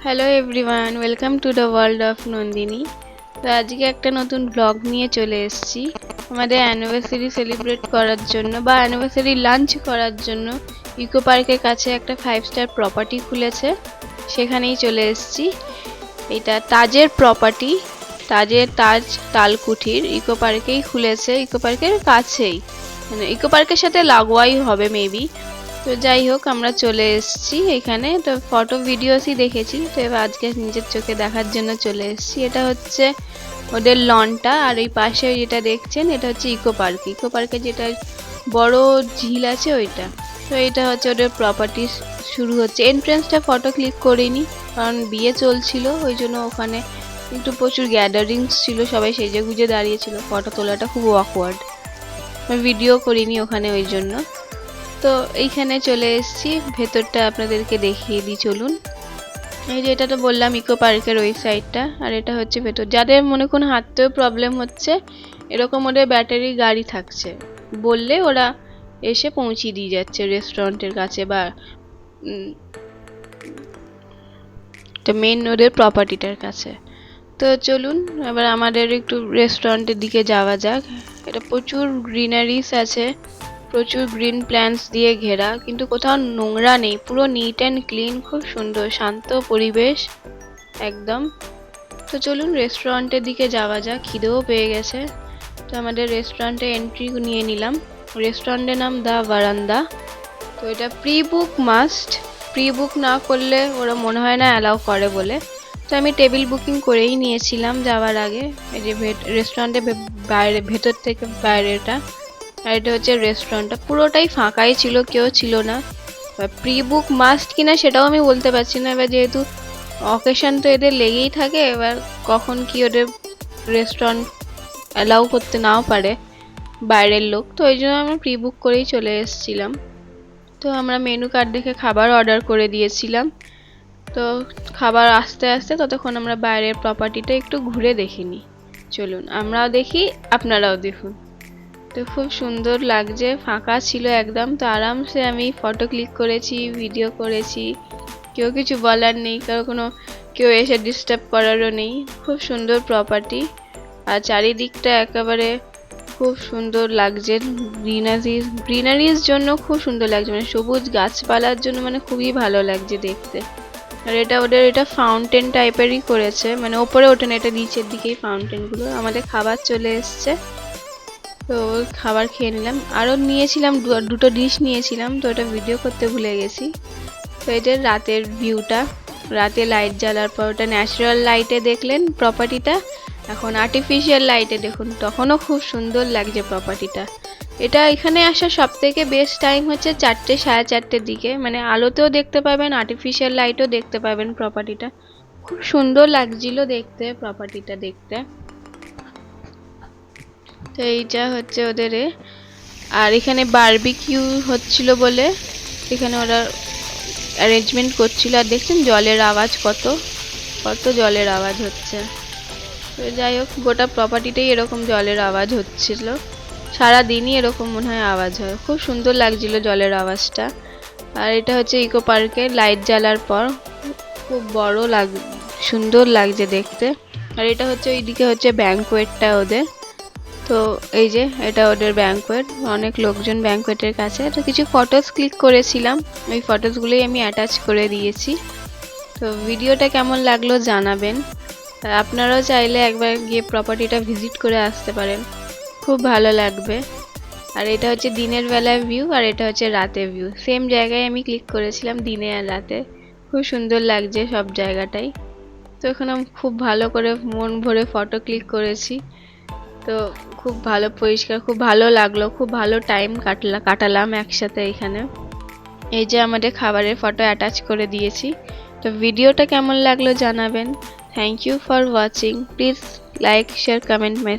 Hello everyone, welcome to the world of Nandini. তো আজকে একটা নতুন ব্লগ নিয়ে চলে এসেছি আমাদের অ্যানিভার্সারি সেলিব্রেট করার জন্য বা অ্যানিভার্সারি লাঞ্চ করার জন্য। ইকো পার্কের কাছে একটা 5 স্টার প্রপার্টি খুলেছে, সেখানেই চলে এসেছি। এটা তাজের প্রপার্টি, তাজ তালকুঠির ইকো পার্কেই খুলেছে, ইকো পার্কের কাছেই, মানে ইকো পার্কের সাথে লাগোয়াই হবে মেবি। তো যাই হোক, আমরা চলে এসেছি এখানে। তো ফটো ভিডিওসই দেখেছি, তো এবার আজকে নিজের চোখে দেখার জন্য চলে এসেছি। এটা হচ্ছে ওদের লনটা, আর এই পাশে যেটা দেখছেন এটা হচ্ছে ইকো পার্ক। ইকো পার্কে যেটা বড় ঝিল আছে ওইটা। তো এটা হচ্ছে ওদের প্রপার্টি শুরু হচ্ছে। এন্ট্রেন্সটা ফটো ক্লিক করিনি, কারণ বিয়ে চলছিল, ওই জন্য ওখানে একটু প্রচুর গ্যাদারিংস ছিল, সবাই সেজে গুজে দাঁড়িয়েছিল, ফটো তোলাটা খুব অকওয়ার্ড, ভিডিও করিনি ওখানে ওই জন্য। তো এইখানে চলে এসেছি, ভেতরটা আপনাদেরকে দেখিয়ে দিই চলুন। এই যে এটা তো বললাম ইকো পার্কের ওই সাইডটা, আর এটা হচ্ছে ভেতর। যাদের মনে কোন হাঁটতেও প্রবলেম হচ্ছে, এরকম ওদের ব্যাটারি গাড়ি থাকছে, বললে ওরা এসে পৌঁছিয়ে দিয়ে যাচ্ছে রেস্টুরেন্টের কাছে বা মেন ওদের প্রপার্টিটার কাছে। তো চলুন এবার আমাদের একটু রেস্টুরেন্টের দিকে যাওয়া যাক। এটা প্রচুর গ্রিনারিস আছে, প্রচুর গ্রিন প্ল্যান্টস দিয়ে ঘেরা, কিন্তু কোথাও নোংরা নেই, পুরো নিট অ্যান্ড ক্লিন, খুব সুন্দর শান্ত পরিবেশ একদম। তো চলুন রেস্টুরেন্টের দিকে যাওয়া যাক, খিদেও পেয়ে গেছে। তো আমাদের রেস্টুরেন্টে এন্ট্রি নিয়ে নিলাম। রেস্টুরেন্টের নাম দ্য বারান্দা। তো এটা pre book must, pre book না করলে ওরা মনে হয় না অ্যালাউ করে বলে। তো আমি টেবিল বুকিং করেই নিয়েছিলাম যাওয়ার আগে। এই যে রেস্টুরেন্টের বাইরে, ভেতর থেকে বাইরেটা, আর এটা হচ্ছে রেস্টুরেন্টটা পুরোটাই ফাঁকাই ছিল, কেউ ছিল না। প্রি বুক মাস্ট কিনা সেটাও আমি বলতে পারছি না, এবার যেহেতু অকেশন তো এদের লেগেই থাকে, এবার কখন কি ওদের রেস্টুরেন্ট অ্যালাউ করতে নাও পারে বাইরের লোক, তো ওই জন্য আমরা প্রি বুক করেই চলে এসেছিলাম। তো আমরা মেনু কার্ড দেখে খাবার অর্ডার করে দিয়েছিলাম। তো খাবার আস্তে আস্তে ততক্ষণ আমরা বাইরের প্রপার্টিটা একটু ঘুরে দেখিনি। চলুন আমরাও দেখি, আপনারাও দেখুন। তো খুব সুন্দর লাগছে, ফাঁকা ছিল একদম। তো আরামসে আমি ফটো ক্লিক করেছি, ভিডিও করেছি, কেউ কিছু বলার নেই, কেউ এসে ডিস্টার্ব করারও নেই। খুব সুন্দর প্রপার্টি, আর চারিদিকটা একেবারে খুব সুন্দর লাগছে। গ্রিনারির জন্য খুব সুন্দর লাগছে, মানে সবুজ গাছপালার জন্য, মানে খুবই ভালো লাগছে দেখতে। আর এটা ফাউন্টেন টাইপেরই করেছে, মানে ওপরে ওঠে না, এটা নিচের দিকেই ফাউন্টেনগুলো। আমাদের খাবার চলে এসছে, তো খাবার খেয়ে নিলাম। আরও নিয়েছিলাম, দুটো ডিশ নিয়েছিলাম, তো ওটা ভিডিও করতে ভুলে গেছি। তো এটা রাতের ভিউটা, রাতে লাইট জ্বালার পর ওটা ন্যাচারাল লাইটে দেখলেন প্রপার্টিটা, এখন আর্টিফিশিয়াল লাইটে দেখুন, তখনও খুব সুন্দর লাগছে প্রপার্টিটা। এটা এখানে আসার সব থেকে বেস্ট টাইম হচ্ছে 4টে, 4:30টের দিকে, মানে আলোতেও দেখতে পাবেন, আর্টিফিশিয়াল লাইটও দেখতে পাবেন প্রপার্টিটা। খুব সুন্দর লাগছিল দেখতে প্রপার্টিটা দেখতে। তো এইটা হচ্ছে ওদের আর এখানে বারবিকিউ হচ্ছিল বলে এখানে ওরা অ্যারেঞ্জমেন্ট করছিল। আর দেখছেন জলের আওয়াজ, কত কত জলের আওয়াজ হচ্ছে। তো যাই হোক, গোটা প্রপার্টিটাই এরকম জলের আওয়াজ হচ্ছিল, সারাদিনই এরকম মনে হয় আওয়াজ হয়। খুব সুন্দর লাগছিল জলের আওয়াজটা। আর এটা হচ্ছে ইকো পার্কে লাইট জ্বালার পর খুব বড় সুন্দর লাগছে দেখতে। আর এটা হচ্ছে ওইদিকে হচ্ছে ব্যাংকোয়েটটা ওদের। তো এই যে এটা ওদের ব্যাংকোয়েট, অনেক লোকজন ব্যাংকোয়েটের কাছে। তো কিছু ফটোস ক্লিক করেছিলাম, ওই ফটোসগুলোই আমি অ্যাটাচ করে দিয়েছি। তো ভিডিওটা কেমন লাগলো জানাবেন। আপনারাও চাইলে একবার গিয়ে প্রপার্টিটা ভিজিট করে আসতে পারেন, খুব ভালো লাগবে। আর এটা হচ্ছে দিনের বেলার ভিউ, আর এটা হচ্ছে রাতের ভিউ। সেম জায়গায় আমি ক্লিক করেছিলাম, দিনে আর রাতে। খুব সুন্দর লাগছে সব জায়গাটাই। তো এখানে খুব ভালো করে মন ভরে ফটো ক্লিক করেছি। তো খুব ভালো পরিষ্কার, খুব ভালো লাগলো, খুব ভালো টাইম কাটালাম একসাথে এখানে। এই যে আমাদের খাবারের ফটো অ্যাটাচ করে দিয়েছি। তো ভিডিওটা কেমন লাগলো জানাবেন। Thank you for watching. Please like, share, comment my